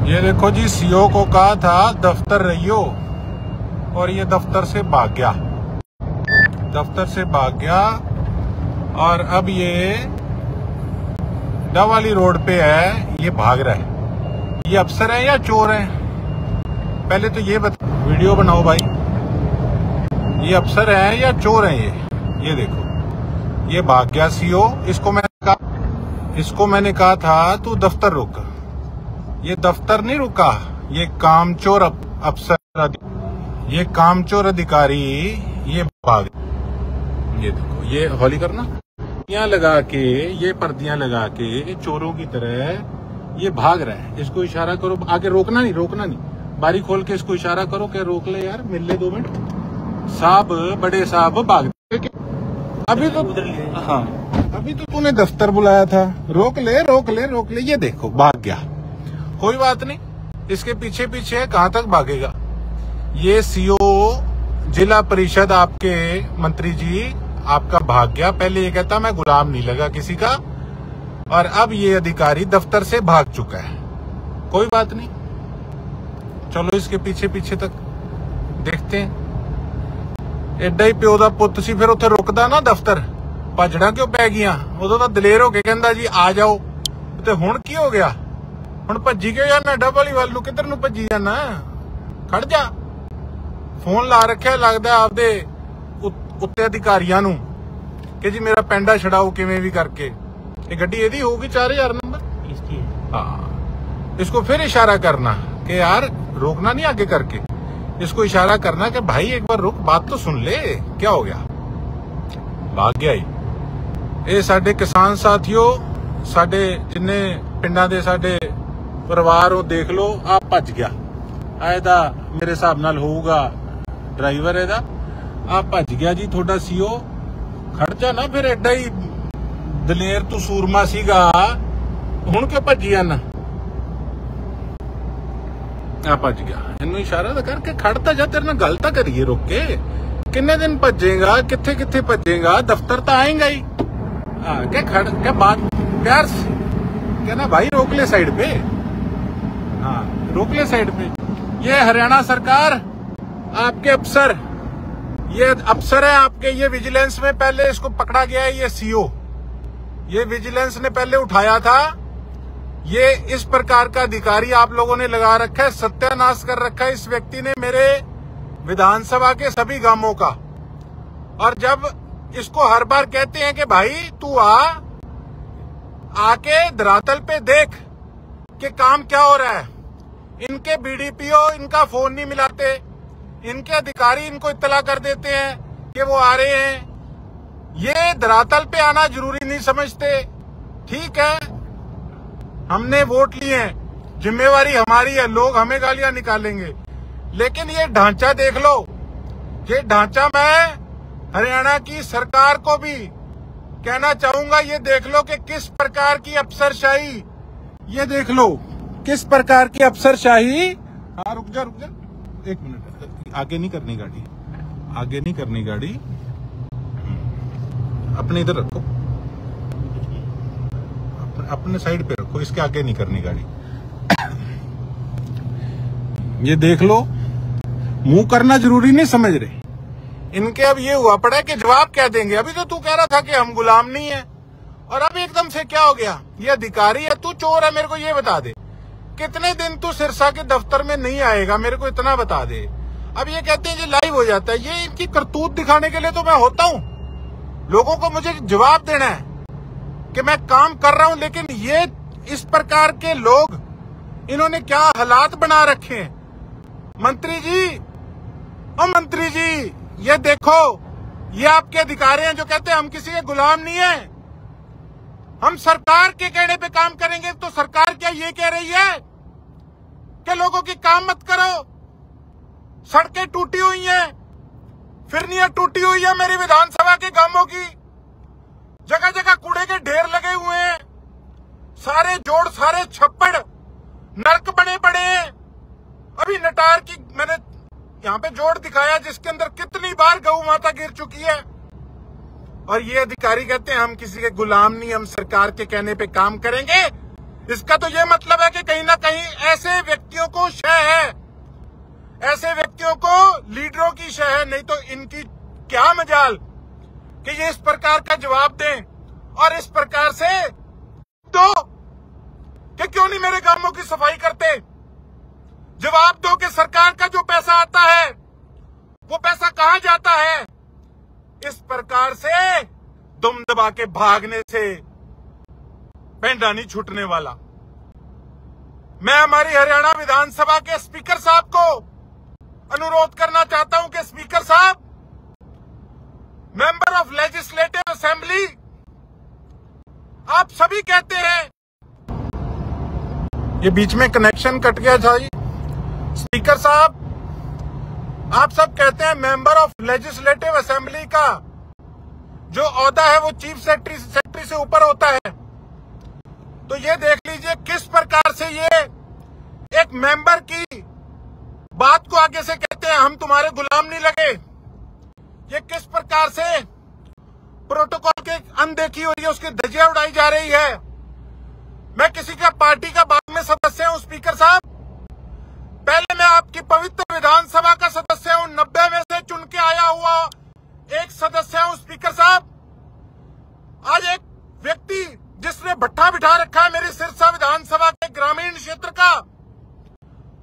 ये देखो जी, सीओ को कहा था दफ्तर रहियो और ये दफ्तर से भाग गया। दफ्तर से भाग गया और अब ये डावाली रोड पे है, ये भाग रहा है। ये अफसर है या चोर है? पहले तो ये वीडियो बनाओ भाई, ये अफसर है या चोर है? ये देखो, ये भाग गया सीओ। इसको मैंने कहा था तू दफ्तर रुक। ये दफ्तर नहीं रुका, ये कामचोर अफसर, ये कामचोर अधिकारी ये भाग। ये देखो, ये हौली करना, पर्दियां लगा के, ये पर्दियां लगा के चोरों की तरह ये भाग रहा है। इसको इशारा करो, आगे रोकना नहीं, बारी खोल के इसको इशारा करो कि रोक ले यार, मिल ले 2 मिनट। साहब, बड़े साहब भाग। अभी तो हाँ, अभी तो तूने दफ्तर बुलाया था, रोक ले। ये देखो भाग गया। कोई बात नहीं, इसके पीछे पीछे कहां तक भागेगा। ये सीओ जिला परिषद आपके मंत्री जी आपका भाग गया। पहले ये कहता मैं गुलाम नहीं लगा किसी का, और अब ये अधिकारी दफ्तर से भाग चुका है। कोई बात नहीं, चलो इसके पीछे पीछे तक देखते हैं। एडा ही प्यो दा पुੱਤ ਸੀ, फिर उत्थे रुकदा ना दफ्तर, भजड़ा क्यों पै गया? उदों तां दलेर हो के कहंदा जी आ जाओ, ते हुण की हो गया? हुण भज्जी क्यों जाना? डबल वाल नूं किधर नूं भज्जी जाना? खड़ जा। फोन ला रखिया लगदा आपदे उत्ते अधिकारियां नूं कि जी मेरा पेंडा छड़ाओ किवें भी करके। ये गड्डी एदी होगी 4000 नंबर इसकी। हाँ, इसको फिर इशारा करना कि यार रोकना नहीं आगे करके, इसको इशारा करना कि भाई एक बार रुक, बात तो सुन ले, क्या हो गया? भाग गया ही। ये साडे किसान साथियों, साडे जिन्ने पिंडां दे साडे परिवार हो, देख लो आप भज गया। एदा मेरे हिसाब नाल होऊगा ड्राइवर एदा, आप भज गया जी थोड़ा सीओ। खड़ जा ना फिर, एडा ही दलेर तू सूरमा सीगा, हुण क्यों भजी जाना? भज गया। इनू इशारा तो करके खड़ता जा, तेरे नाल गल तां करिए रुक के। किन्ने दिन भजेगा, किथे किथे भजेगा? दफ्तर तो आएगा ही। क्या खड़, क्या बात प्यार से कहना भाई रोक ले साइड पे। हाँ, रोक ले साइड पे। ये हरियाणा सरकार, आपके अफसर, ये अफसर है आपके, ये विजिलेंस में पहले इसको पकड़ा गया है। ये सीओ, ये विजिलेंस ने पहले उठाया था। ये इस प्रकार का अधिकारी आप लोगों ने लगा रखा है, सत्यानाश कर रखा है इस व्यक्ति ने मेरे विधानसभा के सभी गांवों का। और जब इसको हर बार कहते हैं कि भाई तू आके धरातल पे देख कि काम क्या हो रहा है, इनके बीडीपीओ इनका फोन नहीं मिलाते, इनके अधिकारी इनको इत्तला कर देते हैं कि वो आ रहे हैं। ये धरातल पे आना जरूरी नहीं समझते। ठीक है, हमने वोट लिए हैं, जिम्मेवारी हमारी है, लोग हमें गालियां निकालेंगे, लेकिन ये ढांचा देख लो। ये ढांचा मैं हरियाणा की सरकार को भी कहना चाहूंगा, ये देख लो कि किस प्रकार की अफसरशाही, ये देख लो किस प्रकार की अफसरशाही। हाँ, रुक जा 1 मिनट, आगे नहीं करनी गाड़ी, आगे नहीं करनी गाड़ी, अपने इधर रखो, अपने साइड पे रखो, इसके आगे नहीं करनी गाड़ी। ये देख लो, मुंह करना जरूरी नहीं समझ रहे इनके। अब ये हुआ पड़ा है कि जवाब क्या देंगे। अभी तो तू कह रहा था कि हम गुलाम नहीं है, और अब एकदम से क्या हो गया? ये अधिकारी है, तू चोर है? मेरे को ये बता दे, कितने दिन तू सिरसा के दफ्तर में नहीं आएगा, मेरे को इतना बता दे। अब ये कहते हैं जी लाइव हो जाता है। ये इनकी करतूत दिखाने के लिए तो मैं होता हूं, लोगों को मुझे जवाब देना है कि मैं काम कर रहा हूं, लेकिन ये इस प्रकार के लोग, इन्होंने क्या हालात बना रखे हैं। मंत्री जी, ओ मंत्री जी, ये देखो, ये आपके अधिकारी हैं जो कहते हैं हम किसी के गुलाम नहीं है, हम सरकार के कहने पे काम करेंगे। तो सरकार क्या ये कह रही है कि लोगों की काम मत करो? सड़कें टूटी हुई हैं, फिरनियां टूटी हुई है मेरी विधानसभा के गांवों की, जगह जगह कूड़े के ढेर लगे हुए हैं, सारे जोड़ सारे छप्पड़ नर्क बने पड़े हैं। अभी नटार की मैंने यहाँ पे जोड़ दिखाया जिसके अंदर कितनी बार गौ माता गिर चुकी है, और ये अधिकारी कहते हैं हम किसी के गुलाम नहीं, हम सरकार के कहने पे काम करेंगे। इसका तो ये मतलब है कि कहीं ना कहीं ऐसे व्यक्तियों को शय है, ऐसे व्यक्तियों को लीडरों की शय है। नहीं तो इनकी क्या मजाल कि ये इस प्रकार का जवाब दें और इस प्रकार से तो कि क्यों नहीं मेरे गांवों की सफाई करते। जवाब दो कि सरकार का जो पैसा आता है वो पैसा कहां जाता है। इस प्रकार से दुम दबा के भागने से पेंडा नहीं छूटने वाला। मैं हमारी हरियाणा विधानसभा के स्पीकर साहब को अनुरोध करना चाहता हूं कि स्पीकर साहब, मेंबर ऑफ लेजिस्लेटिव असेंबली, आप सभी कहते हैं, ये बीच में कनेक्शन कट गया था जी। स्पीकर साहब, आप सब कहते हैं मेंबर ऑफ लेजिस्लेटिव असेंबली का जो ओहदा है वो चीफ सेक्रेटरी से ऊपर होता है। तो ये देख लीजिए किस प्रकार से ये एक मेंबर की बात को आगे से कहते हैं हम तुम्हारे गुलाम नहीं लगे। ये किस प्रकार से प्रोटोकॉल के अनदेखी हो रही है, उसकी धज्जियां उड़ाई जा रही है। मैं किसी का पार्टी का बाद में सदस्य हूं स्पीकर साहब, पहले मैं आपकी पवित्र विधानसभा का सदस्य हूं, 90 में से चुन के आया हुआ एक सदस्य हूं स्पीकर साहब। आज एक व्यक्ति जिसने भट्ठा बिठा रखा है मेरी सिरसा विधानसभा के ग्रामीण क्षेत्र का,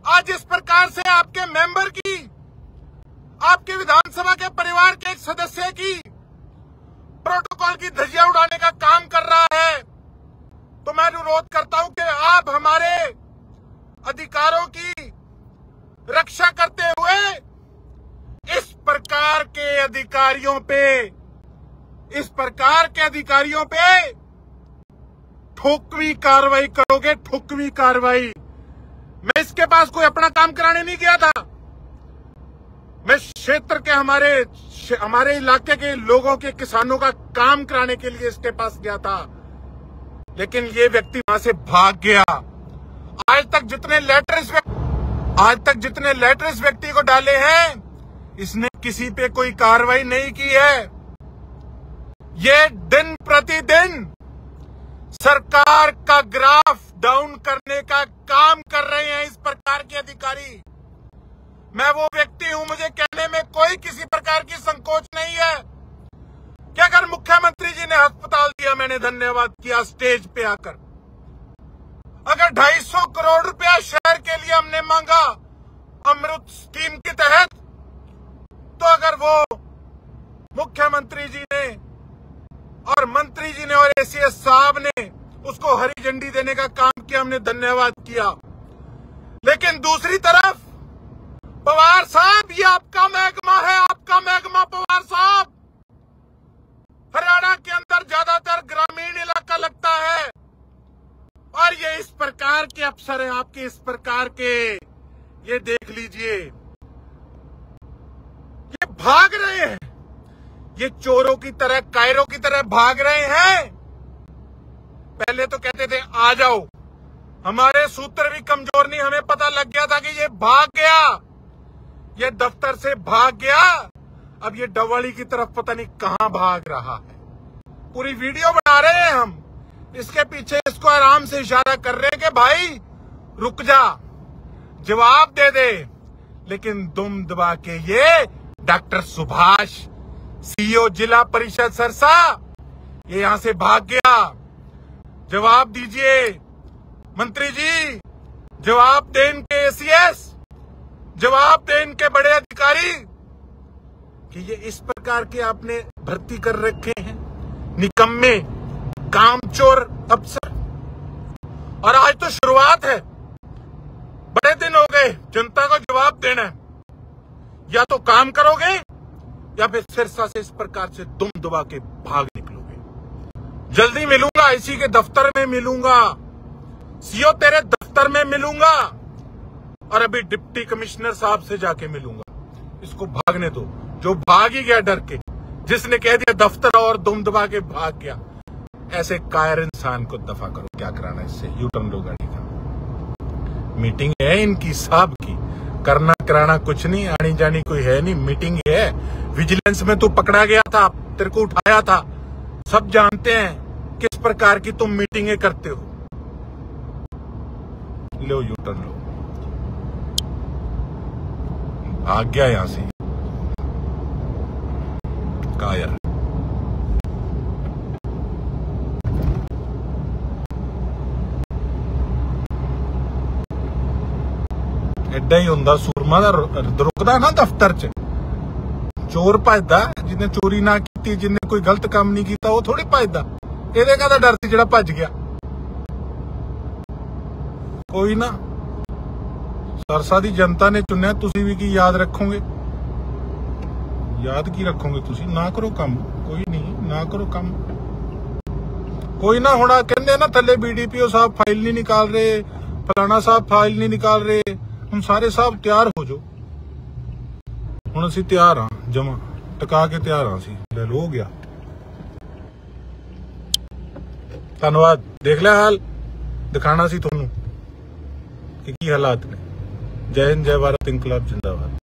आज इस प्रकार से आपके मेंबर की, आपके विधानसभा के परिवार के एक सदस्य की प्रोटोकॉल की धज्जियां उड़ाने का काम कर रहा है। तो मैं अनुरोध करता हूं कि आप हमारे अधिकारों की रक्षा करते हुए इस प्रकार के अधिकारियों पे ठोकवी कार्रवाई करोगे, ठोकवी कार्रवाई। मैं इसके पास कोई अपना काम कराने नहीं गया था, मैं क्षेत्र के हमारे इलाके के लोगों के किसानों का काम कराने के लिए इसके पास गया था, लेकिन ये व्यक्ति वहां से भाग गया। आज तक जितने लेटर इस व्यक्ति को डाले हैं, इसने किसी पे कोई कार्रवाई नहीं की है। ये दिन प्रतिदिन सरकार का ग्राफ डाउन करने का काम कर रहे हैं इस प्रकार के अधिकारी। मैं वो व्यक्ति हूं, मुझे कहने में कोई किसी प्रकार की संकोच नहीं है कि अगर मुख्यमंत्री जी ने अस्पताल दिया, मैंने धन्यवाद किया स्टेज पे आकर। अगर 250 करोड़ रुपया शहर के लिए हमने मांगा अमृत स्कीम के तहत, तो अगर वो मुख्यमंत्री जी ने और मंत्री जी ने और एसीएस साहब ने उसको हरी झंडी देने का काम किया, हमने धन्यवाद किया। लेकिन दूसरी तरफ पवार साहब, ये आपका महकमा है, आपका महकमा पवार साहब। हरियाणा के अंदर ज्यादातर ग्रामीण इलाका लगता है और ये इस प्रकार के अफसर हैं आपके, इस प्रकार के, ये देख लीजिए, ये भाग रहे हैं, ये चोरों की तरह, कायरों की तरह भाग रहे हैं। पहले तो कहते थे आ जाओ, हमारे सूत्र भी कमजोर नहीं, हमें पता लग गया था कि ये भाग गया, ये दफ्तर से भाग गया। अब ये डवाली की तरफ पता नहीं कहां भाग रहा है। पूरी वीडियो बना रहे हैं हम, इसके पीछे इसको आराम से इशारा कर रहे हैं कि भाई रुक जा, जवाब दे दे। लेकिन दुम दबा के ये डॉक्टर सुभाष, सीईओ जिला परिषद सरसा, ये यहां से भाग गया। जवाब दीजिए मंत्री जी, जवाब दें इनके एसीएस, जवाब दें इनके बड़े अधिकारी कि ये इस प्रकार के आपने भर्ती कर रखे हैं, निकम्मे कामचोर अफसर। और आज तो शुरुआत है, बड़े दिन हो गए, जनता को जवाब देना है। या तो काम करोगे या फिर सिरसा से इस प्रकार से दुम दबा के भाग निकलोगे। जल्दी मिलूंगा, इसी के दफ्तर में मिलूंगा, सीओ तेरे दफ्तर में मिलूंगा, और अभी डिप्टी कमिश्नर साहब से जाके मिलूंगा। इसको भागने दो, जो भाग ही गया डर के, जिसने कह दिया दफ्तर और दुम दबा के भाग गया। ऐसे कायर इंसान को दफा करो, क्या कराना इससे, यू टर्न लो गाड़ी का। मीटिंग है इनकी साहब की, करना कराना कुछ नहीं, आनी जानी कोई है नहीं, मीटिंग है। विजिलेंस में तू पकड़ा गया था, तेरे को उठाया था, सब जानते हैं किस प्रकार की तुम मीटिंगें करते हो। लो यू टर्न लो। भाग गया यहां से। कहा यार एडा ही हुंदा सूरमा दा रुकदा ना दफ्तर च। चोर भजदा जिन्हें चोरी ना की, जिन्हें कोई गलत काम नहीं किया वो थोड़ी भजदा। ਇਹਦੇ ਕਾਹਦਾ डर ਸੀ ਜਿਹੜਾ ਭੱਜ ਗਿਆ। कोई ना सरसा दी जनता ने चुनिया, तुसी भी की याद रखोगे? याद की रखोगे तुसी? ना करो काम, कोई नहीं, ना करो काम। कोई ना हुण कहंदे ना थल्ले BDPO साहब फाइल नहीं निकाल रहे, फलाना साहब फाइल नहीं निकाल रहे। हम सारे साहब तैयार हो जाओ। हुण असीं तैयार हाँ, जमा टका के तैयार हाँ। असीं ले लो, हो गया। धन्यवाद। देख लिया हाल, दिखाना सी तुहानू कि हालात ने। जय हिंद, जय भारत, इंकलाब जिंदाबाद।